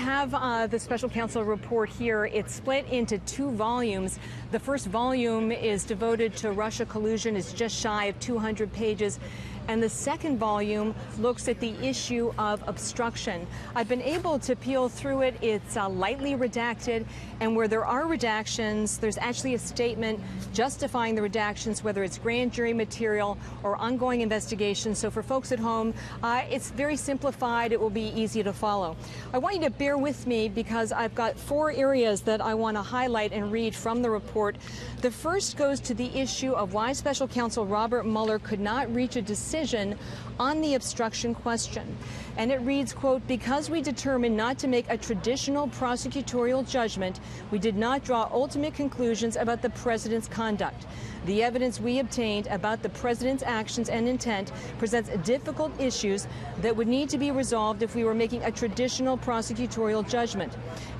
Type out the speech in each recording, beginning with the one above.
have the special counsel report here. It's split into 2 volumes. The first volume is devoted to Russia collusion. It's just shy of 200 pages. And the second volume looks at the issue of obstruction. I've been able to peel through it. It's lightly redacted, and where there are redactions, there's actually a statement justifying the redactions, whether it's grand jury material or ongoing investigations. So for folks at home, it's very simplified. It will be easy to follow. I want you to bear with me because I've got 4 areas that I want to highlight and read from the report. The first goes to the issue of why Special Counsel Robert Mueller could not reach a decision on the obstruction question. And it reads, quote, "Because we determined not to make a traditional prosecutorial judgment, we did not draw ultimate conclusions about the president's conduct. The evidence we obtained about the president's actions and intent presents difficult issues that would need to be resolved if we were making a traditional prosecutorial judgment.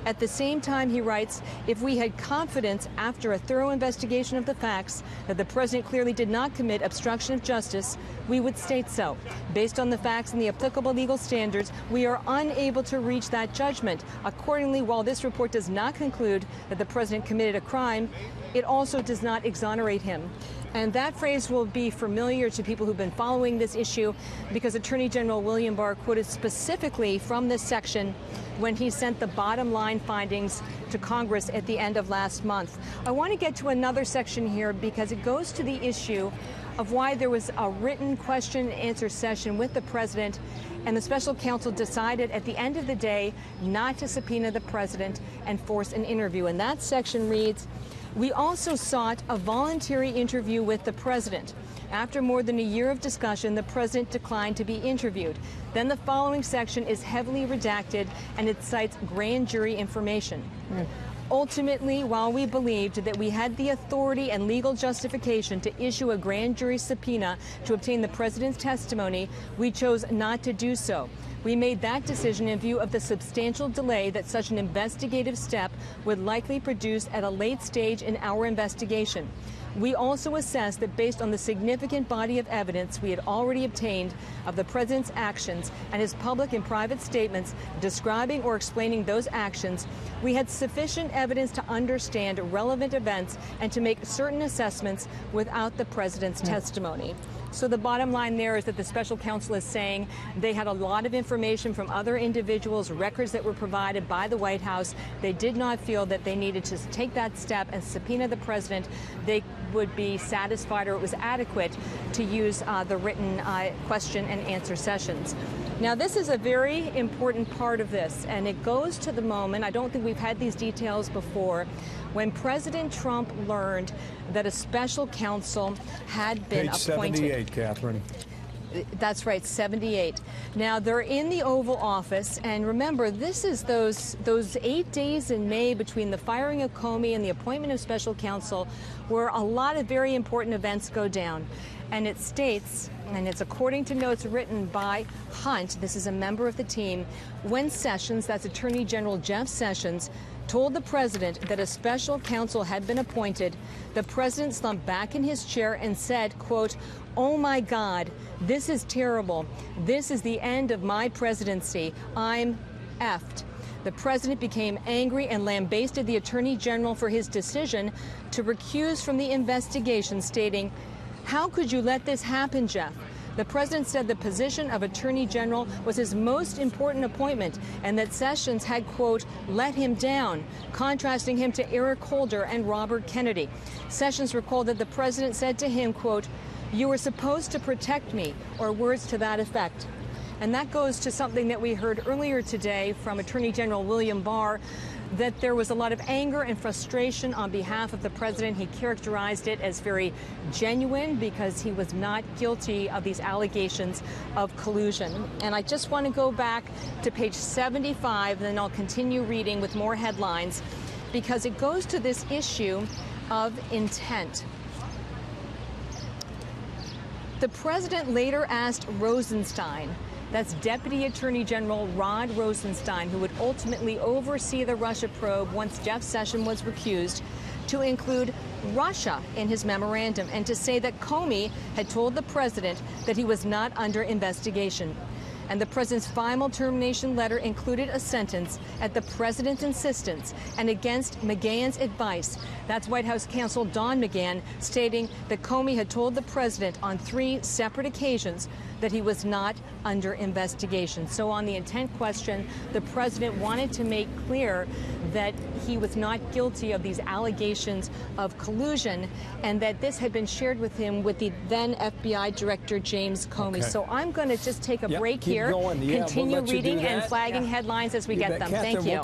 At the same time," he writes, "if we had confidence after a thorough investigation of the facts that the president clearly did not commit obstruction of justice, we would state so. Based on the facts and the applicable legal standards, we are unable to reach that judgment. Accordingly, while this report does not conclude that the president committed a crime, it also does not exonerate him." And that phrase will be familiar to people who've been following this issue because Attorney General William Barr quoted specifically from this section when he sent the bottom line findings to Congress at the end of last month. I want to get to another section here because it goes to the issue of why there was a written question and answer session with the president, and the special counsel decided at the end of the day not to subpoena the president and force an interview. And that section reads, "We also sought a voluntary interview with the president. After more than a year of discussion, the president declined to be interviewed." Then the following section is heavily redacted, and it cites grand jury information. "Ultimately, while we believed that we had the authority and legal justification to issue a grand jury subpoena to obtain the president's testimony, we chose not to do so. We made that decision in view of the substantial delay that such an investigative step would likely produce at a late stage in our investigation. We also assessed that based on the significant body of evidence we had already obtained of the president's actions and his public and private statements describing or explaining those actions, we had sufficient evidence to understand relevant events and to make certain assessments without the president's testimony." So the bottom line there is that the special counsel is saying they had a lot of information from other individuals, records that were provided by the White House. They did not feel that they needed to take that step and subpoena the president. They would be satisfied, or it was adequate, to use the written question and answer sessions. Now, this is a very important part of this, and it goes to the moment, I don't think we've had these details before, when President Trump learned that a special counsel had been appointed. Page 78, Catherine. That's right, 78. Now, they're in the Oval Office, and remember, this is those 8 days in May between the firing of Comey and the appointment of special counsel where a lot of very important events go down. And it states, and it's according to notes written by Hunt, this is a member of the team, when Sessions, that's Attorney General Jeff Sessions, told the president that a special counsel had been appointed, the president slumped back in his chair and said, quote, "Oh my God, this is terrible. This is the end of my presidency. I'm effed." The president became angry and lambasted the attorney general for his decision to recuse from the investigation, stating, "How could you let this happen, Jeff?" The president said the position of attorney general was his most important appointment and that Sessions had, quote, "let him down," contrasting him to Eric Holder and Robert Kennedy. Sessions recalled that the president said to him, quote, "You were supposed to protect me," or words to that effect. And that goes to something that we heard earlier today from Attorney General William Barr, that there was a lot of anger and frustration on behalf of the president. He characterized it as very genuine because he was not guilty of these allegations of collusion. And I just want to go back to page 75, and then I'll continue reading with more headlines, because it goes to this issue of intent. The president later asked Rosenstein, that's Deputy Attorney General Rod Rosenstein, who would ultimately oversee the Russia probe once Jeff Sessions was recused, to include Russia in his memorandum and to say that Comey had told the president that he was not under investigation. And the president's final termination letter included a sentence at the president's insistence and against McGahn's advice. That's White House counsel Don McGahn stating that Comey had told the president on 3 separate occasions that he was not under investigation. So on the intent question, the president wanted to make clear that he was not guilty of these allegations of collusion and that this had been shared with him with the then FBI Director James Comey. So I'm going to just take a break here, continue reading and flagging headlines as we get them. Catherine, Thank you.